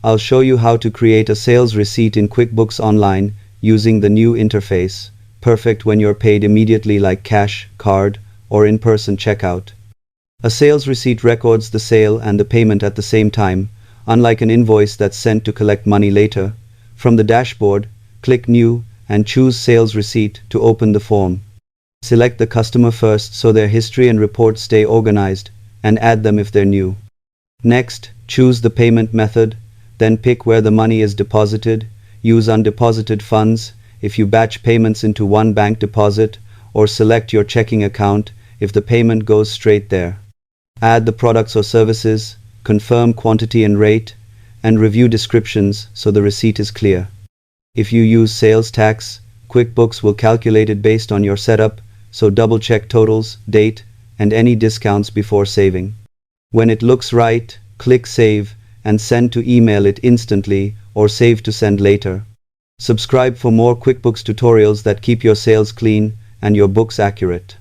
I'll show you how to create a sales receipt in QuickBooks Online using the new interface, perfect when you're paid immediately like cash, card, or in-person checkout. A sales receipt records the sale and the payment at the same time, unlike an invoice that's sent to collect money later. From the dashboard, click New and choose Sales Receipt to open the form. Select the customer first so their history and reports stay organized, and add them if they're new. Next, choose the payment method, then pick where the money is deposited. Use undeposited funds if you batch payments into one bank deposit, or select your checking account if the payment goes straight there. Add the products or services, confirm quantity and rate, and review descriptions so the receipt is clear. If you use sales tax, QuickBooks will calculate it based on your setup, so double-check totals, date, and any discounts before saving. When it looks right, click Save and send to email it instantly or save to send later. Subscribe for more QuickBooks tutorials that keep your sales clean and your books accurate.